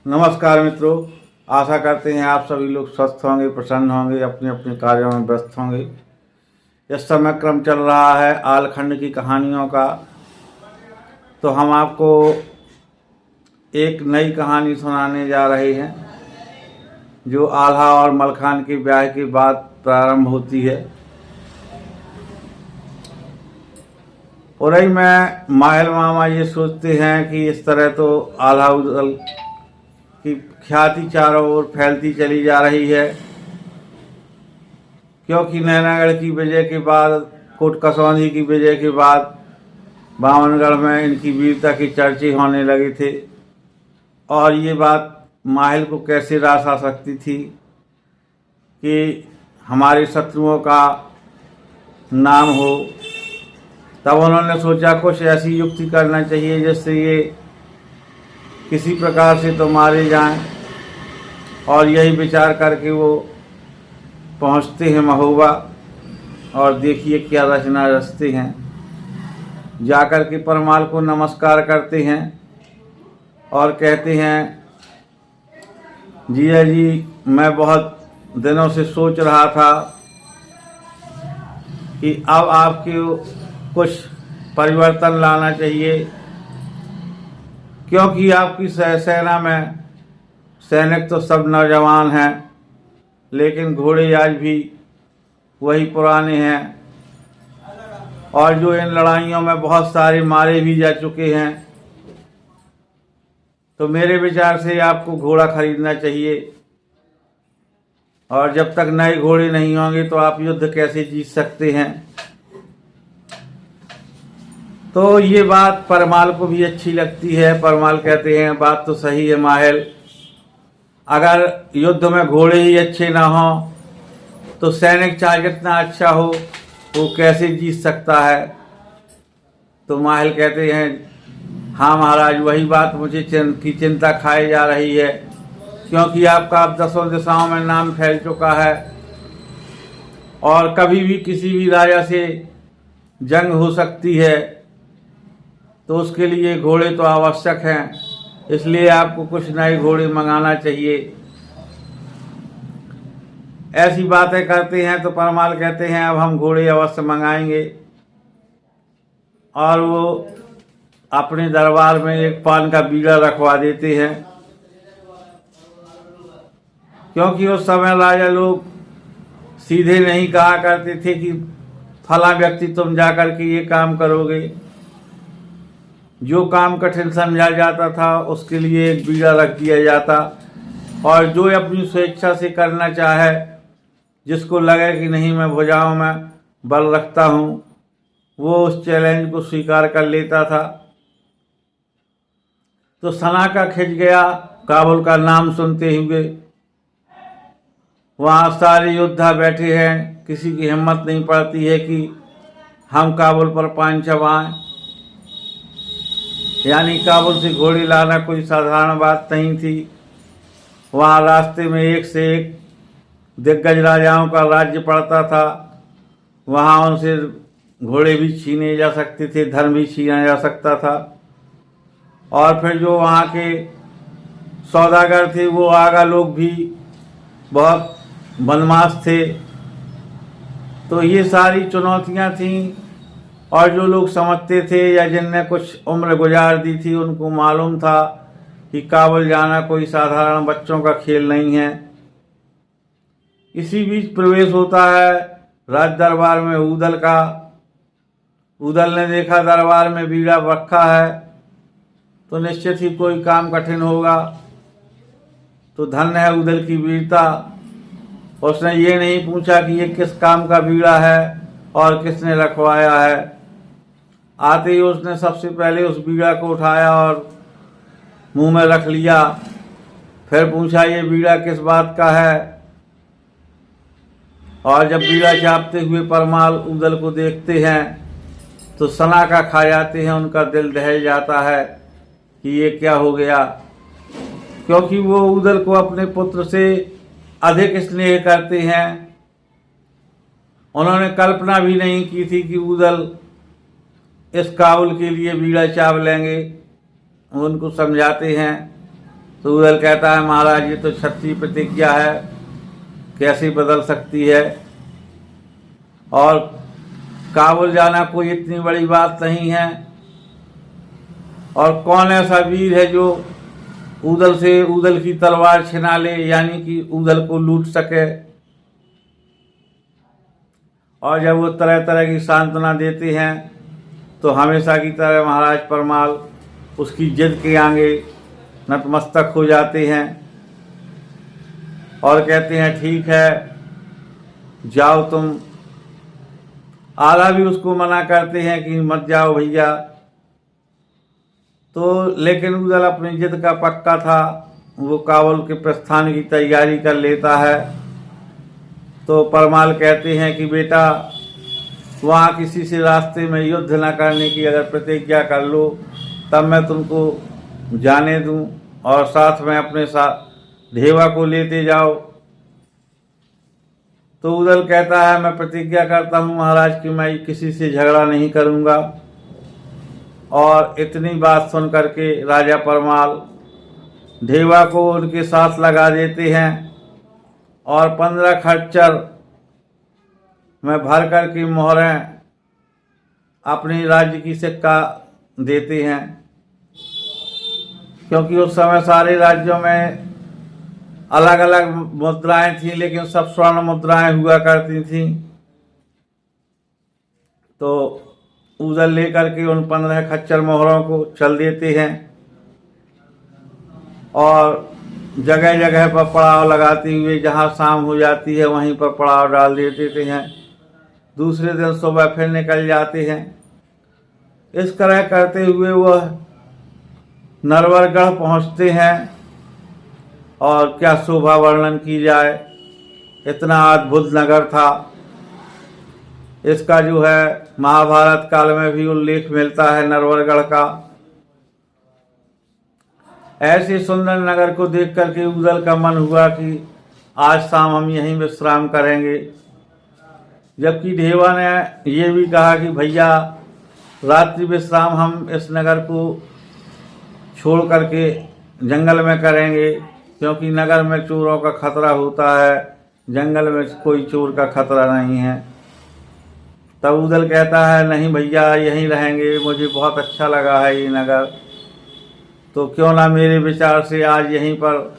नमस्कार मित्रों, आशा करते हैं आप सभी लोग स्वस्थ होंगे, प्रसन्न होंगे, अपने अपने कार्यों में व्यस्त होंगे। इस समय क्रम चल रहा है आलखंड की कहानियों का। तो हम आपको एक नई कहानी सुनाने जा रहे हैं जो आल्हा और मलखान के ब्याह के बाद प्रारंभ होती है। और में माहिल मामा ये सोचते हैं कि इस तरह तो आल्हा उदल की ख्याति चारों ओर फैलती चली जा रही है, क्योंकि नैनागढ़ की विजय के बाद, कोट कसौंधी की विजय के बाद बामनगढ़ में इनकी वीरता की चर्चे होने लगे थे। और ये बात माहिल को कैसे रास आ सकती थी कि हमारे शत्रुओं का नाम हो। तब उन्होंने सोचा कुछ ऐसी युक्ति करना चाहिए जिससे ये किसी प्रकार से तो मारे जाएं। और यही विचार करके वो पहुंचते हैं महोबा और देखिए क्या रचना रचते हैं। जाकर के परमाल को नमस्कार करते हैं और कहते हैं, जिया जी, मैं बहुत दिनों से सोच रहा था कि अब आपके कुछ परिवर्तन लाना चाहिए, क्योंकि आपकी सेना में सैनिक तो सब नौजवान हैं, लेकिन घोड़े आज भी वही पुराने हैं। और जो इन लड़ाइयों में बहुत सारे मारे भी जा चुके हैं। तो मेरे विचार से आपको घोड़ा खरीदना चाहिए। और जब तक नए घोड़े नहीं होंगे तो आप युद्ध कैसे जीत सकते हैं। तो ये बात परमाल को भी अच्छी लगती है। परमाल कहते हैं, बात तो सही है माहिल, अगर युद्ध में घोड़े ही अच्छे ना हों तो सैनिक चाहे जितना अच्छा हो वो कैसे जीत सकता है। तो माहिल कहते हैं, हाँ महाराज, वही बात मुझे की चिंता खाई जा रही है, क्योंकि आपका अब 10 दिशाओं में नाम फैल चुका है और कभी भी किसी भी राजा से जंग हो सकती है। तो उसके लिए घोड़े तो आवश्यक हैं, इसलिए आपको कुछ नए घोड़े मंगाना चाहिए। ऐसी बातें करते हैं तो परमाल कहते हैं, अब हम घोड़े अवश्य मंगाएंगे। और वो अपने दरबार में एक पान का बीड़ा रखवा देते हैं, क्योंकि उस समय राजा लोग सीधे नहीं कहा करते थे कि फला व्यक्ति तुम जाकर के ये काम करोगे। जो काम कठिन समझा जाता था उसके लिए एक बीड़ा रख दिया जाता, और जो अपनी स्वेच्छा से करना चाहे, जिसको लगे कि नहीं मैं भुजाओं में बल रखता हूँ, वो उस चैलेंज को स्वीकार कर लेता था। तो सनाका खिंच गया काबुल का नाम सुनते हुए। वहाँ सारे योद्धा बैठे हैं, किसी की हिम्मत नहीं पड़ती है कि हम काबुल पर पांच चबाएं। यानी काबुल से घोड़े लाना कोई साधारण बात नहीं थी। वहाँ रास्ते में एक से एक दिग्गज राजाओं का राज्य पड़ता था। वहाँ उनसे घोड़े भी छीने जा सकते थे, धन भी छीना जा सकता था। और फिर जो वहाँ के सौदागर थे, वो आगा लोग भी बहुत बदमाश थे। तो ये सारी चुनौतियाँ थीं। और जो लोग समझते थे या जिनने कुछ उम्र गुजार दी थी, उनको मालूम था कि काबुल जाना कोई साधारण बच्चों का खेल नहीं है। इसी बीच प्रवेश होता है राज दरबार में ऊदल का। ऊदल ने देखा दरबार में बीड़ा रखा है तो निश्चित ही कोई काम कठिन होगा। तो धन्य है ऊदल की वीरता। उसने ये नहीं पूछा कि ये किस काम का बीड़ा है और किसने रखवाया है। आते ही उसने सबसे पहले उस बीड़ा को उठाया और मुंह में रख लिया। फिर पूछा, ये बीड़ा किस बात का है। और जब बीड़ा चापते हुए परमाल ऊदल को देखते हैं तो सनाका खा जाते हैं, उनका दिल दहल जाता है कि ये क्या हो गया। क्योंकि वो ऊदल को अपने पुत्र से अधिक स्नेह करते हैं। उन्होंने कल्पना भी नहीं की थी कि ऊदल इस काबुल के लिए बीड़ा चाप लेंगे। उनको समझाते हैं तो उदल कहता है महाराज ये तो क्षत्रिय प्रतिज्ञा है, कैसे बदल सकती है, और काबुल जाना कोई इतनी बड़ी बात नहीं है, और कौन ऐसा वीर है जो उदल की तलवार छिना ले, यानी कि उदल को लूट सके। और जब वो तरह तरह की सांत्वना देते हैं तो हमेशा की तरह महाराज परमाल उसकी जिद के आगे नतमस्तक हो जाते हैं और कहते हैं ठीक है जाओ तुम। आला भी उसको मना करते हैं कि मत जाओ भैया, तो लेकिन उदल अपनी जिद का पक्का था, वो काबुल के प्रस्थान की तैयारी कर लेता है। तो परमाल कहते हैं कि बेटा वहाँ किसी से रास्ते में युद्ध न करने की अगर प्रतिज्ञा कर लो तब मैं तुमको जाने दूं, और साथ में अपने साथ ढेवा को लेते जाओ। तो उदल कहता है मैं प्रतिज्ञा करता हूँ महाराज कि मैं किसी से झगड़ा नहीं करूँगा। और इतनी बात सुन करके राजा परमाल ढेवा को उनके साथ लगा देते हैं और 15 खच्चर में भर कर की मोहरें अपने राज्य की सिक्का देते हैं, क्योंकि उस समय सारे राज्यों में अलग अलग मुद्राएं थी लेकिन सब स्वर्ण मुद्राएं हुआ करती थी। तो उदल लेकर के उन 15 खच्चर मोहरों को चल देते हैं और जगह जगह पर पड़ाव लगाते हुए जहाँ शाम हो जाती है वहीं पर पड़ाव डाल देते हैं। दूसरे दिन सुबह फिर निकल जाते हैं। इस तरह करते हुए वह नरवरगढ़ पहुँचते हैं और क्या शोभा वर्णन की जाए, इतना अद्भुत नगर था। इसका जो है महाभारत काल में भी उल्लेख मिलता है नरवरगढ़ का। ऐसे सुंदर नगर को देख करके उदल का मन हुआ कि आज शाम हम यहीं विश्राम करेंगे। जबकि ढेवा ने ये भी कहा कि भैया रात्रि विश्राम हम इस नगर को छोड़ करके जंगल में करेंगे, क्योंकि नगर में चोरों का खतरा होता है, जंगल में कोई चोर का खतरा नहीं है। तब उदल कहता है नहीं भैया यहीं रहेंगे, मुझे बहुत अच्छा लगा है ये नगर, तो क्यों ना मेरे विचार से आज यहीं पर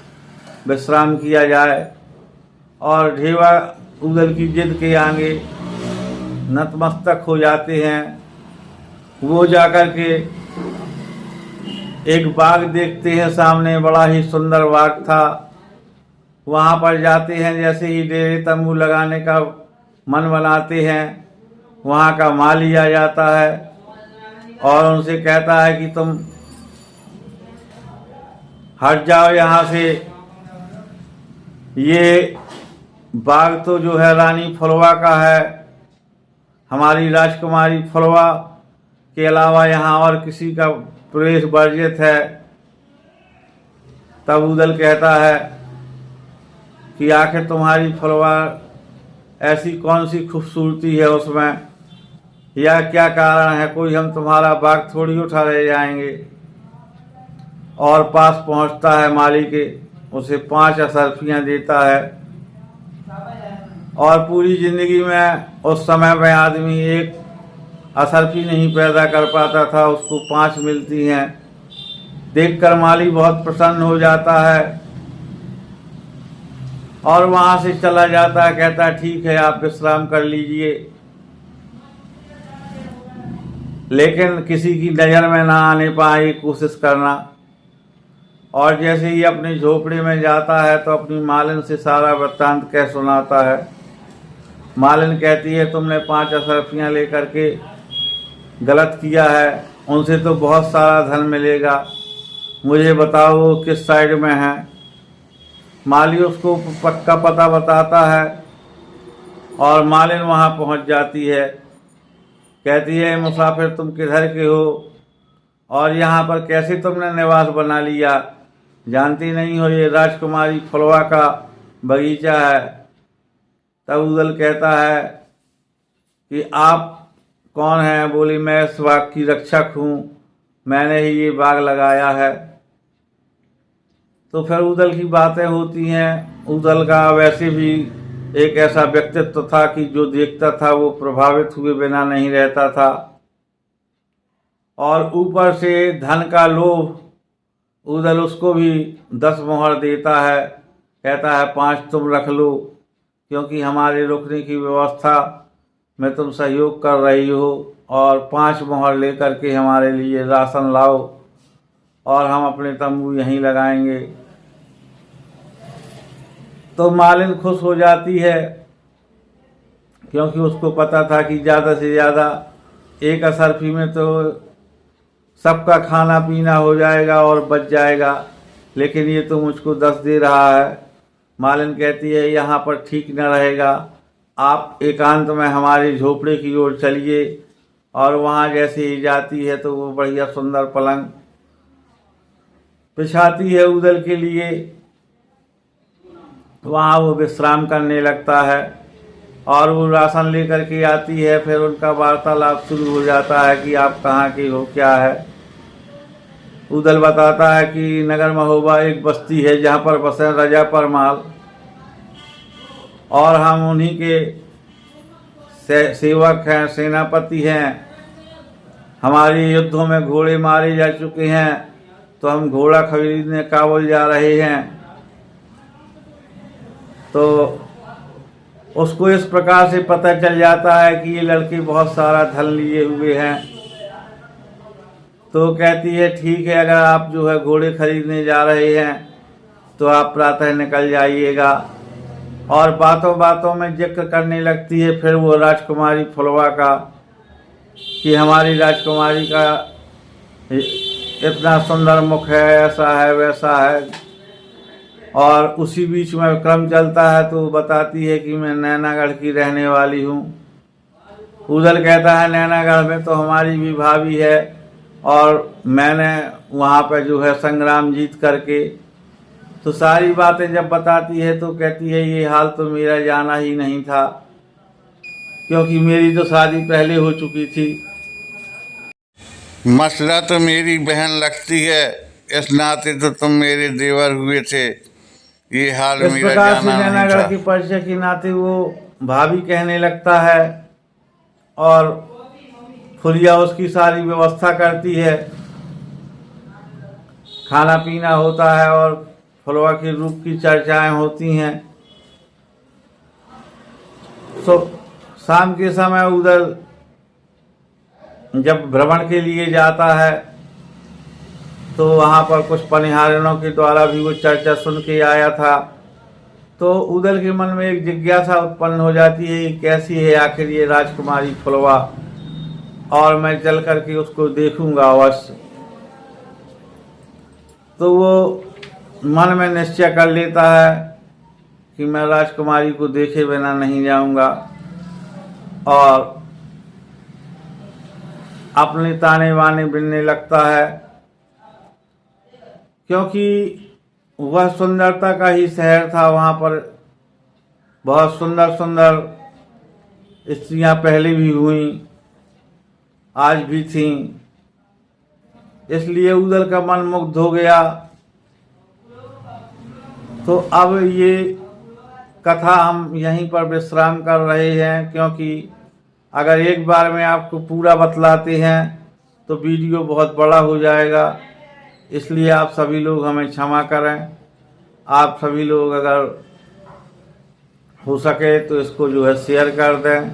विश्राम किया जाए। और ढेवा उदल की जिद के आगे नतमस्तक हो जाते हैं। वो जाकर के एक बाग देखते हैं सामने, बड़ा ही सुंदर बाग था। वहाँ पर जाते हैं, जैसे ही डेरे तंबू लगाने का मन बनाते हैं वहाँ का माली आ जाता है और उनसे कहता है कि तुम हट जाओ यहाँ से, ये बाग तो जो है रानी फुलवा का है, हमारी राजकुमारी फुलवा के अलावा यहाँ और किसी का प्रवेश वर्जित है। तब उदल कहता है कि आखिर तुम्हारी फुलवा ऐसी कौन सी खूबसूरती है उसमें, या क्या कारण है, कोई हम तुम्हारा बाग थोड़ी उठा ले जाएंगे। और पास पहुंचता है माली के, उसे 5 असरफियाँ देता है। और पूरी जिंदगी में उस समय में आदमी एक असरफी नहीं पैदा कर पाता था, उसको 5 मिलती हैं। देखकर माली बहुत प्रसन्न हो जाता है और वहाँ से चला जाता है। कहता है ठीक है आप विश्राम कर लीजिए, लेकिन किसी की नज़र में ना आने पाए कोशिश करना। और जैसे ही अपनी झोपड़ी में जाता है तो अपनी मालिन से सारा वृत्तांत कह सुनाता है। मालिन कहती है तुमने 5 असरफियाँ लेकर के गलत किया है, उनसे तो बहुत सारा धन मिलेगा, मुझे बताओ वो किस साइड में है। माली उसको पक्का पता बताता है और मालिन वहाँ पहुँच जाती है। कहती है मुसाफिर तुम किधर के हो और यहाँ पर कैसे तुमने निवास बना लिया, जानती नहीं हो ये राजकुमारी फुलवा का बगीचा है। तब उदल कहता है कि आप कौन हैं। बोली मैं इस बाग की रक्षक हूँ, मैंने ही ये बाग लगाया है। तो फिर उदल की बातें होती हैं। उदल का वैसे भी एक ऐसा व्यक्तित्व था कि जो देखता था वो प्रभावित हुए बिना नहीं रहता था, और ऊपर से धन का लोभ उदल उसको भी 10 मोहर देता है, कहता है 5 तुम रख लो, क्योंकि हमारे रुकने की व्यवस्था में तुम सहयोग कर रही हो, और 5 मोहर लेकर के हमारे लिए राशन लाओ और हम अपने तंबू यहीं लगाएंगे। तो मालिन खुश हो जाती है, क्योंकि उसको पता था कि ज़्यादा से ज़्यादा एक असरफी में तो सबका खाना पीना हो जाएगा और बच जाएगा, लेकिन ये तो मुझको 10 दे रहा है। मालिन कहती है यहाँ पर ठीक न रहेगा, आप एकांत में हमारे झोपड़े की ओर चलिए। और वहाँ जैसे ही जाती है तो वो बढ़िया सुंदर पलंग बिछाती है उदल के लिए। वहाँ वो विश्राम करने लगता है और वो राशन लेकर के आती है। फिर उनका वार्तालाप शुरू हो जाता है कि आप कहाँ के हो, क्या है। उदल बताता है कि नगर महोबा एक बस्ती है जहाँ पर बसे रजा परमाल, और हम उन्हीं के सेवक हैं, सेनापति हैं। हमारे युद्धों में घोड़े मारे जा चुके हैं, तो हम घोड़ा खरीदने काबुल जा रहे हैं। तो उसको इस प्रकार से पता चल जाता है कि ये लड़के बहुत सारा धन लिए हुए हैं। तो कहती है ठीक है, अगर आप जो है घोड़े खरीदने जा रहे हैं तो आप प्रातः निकल जाइएगा। और बातों बातों में जिक्र करने लगती है फिर वो राजकुमारी फुलवा का, कि हमारी राजकुमारी का इतना सुंदर मुख है, ऐसा है वैसा है। और उसी बीच में क्रम चलता है तो बताती है कि मैं नैनागढ़ की रहने वाली हूँ। उदल कहता है नैनागढ़ में तो हमारी भी भाभी है, और मैंने वहाँ पे जो है संग्राम जीत करके। तो सारी बातें जब बताती है तो कहती है ये हाल तो मेरा जाना ही नहीं था, क्योंकि मेरी तो शादी पहले हो चुकी थी। मसला तो मेरी बहन लगती है, इस नाते तो तुम मेरे देवर हुए थे, ये हाल इस मेरा प्रकार से जाना नहीं नैनागढ़ था। की परिचय के नाते वो भाभी कहने लगता है, और फुलिया उसकी सारी व्यवस्था करती है। खाना पीना होता है और फुलवा के रूप की चर्चाएं होती हैं। तो शाम के समय उदल जब भ्रमण के लिए जाता है तो वहाँ पर कुछ पनिहारियों के द्वारा भी वो चर्चा सुन के आया था। तो उदल के मन में एक जिज्ञासा उत्पन्न हो जाती है कि कैसी है आखिर ये राजकुमारी फुलवा, और मैं चल करके उसको देखूंगा अवश्य। तो वो मन में निश्चय कर लेता है कि मैं राजकुमारी को देखे बिना नहीं जाऊंगा, और अपने ताने बाने बिनने लगता है, क्योंकि वह सुंदरता का ही शहर था। वहाँ पर बहुत सुंदर सुंदर स्त्रियां पहले भी हुई, आज भी थीं। इसलिए उदल का मन मुग्ध हो गया। तो अब ये कथा हम यहीं पर विश्राम कर रहे हैं, क्योंकि अगर एक बार में आपको पूरा बतलाते हैं तो वीडियो बहुत बड़ा हो जाएगा। इसलिए आप सभी लोग हमें क्षमा करें। आप सभी लोग अगर हो सके तो इसको जो है शेयर कर दें,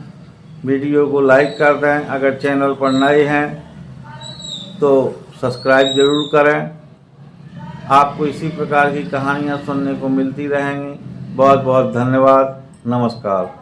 वीडियो को लाइक कर दें। अगर चैनल पर नए हैं तो सब्सक्राइब ज़रूर करें। आपको इसी प्रकार की कहानियाँ सुनने को मिलती रहेंगी। बहुत बहुत धन्यवाद। नमस्कार।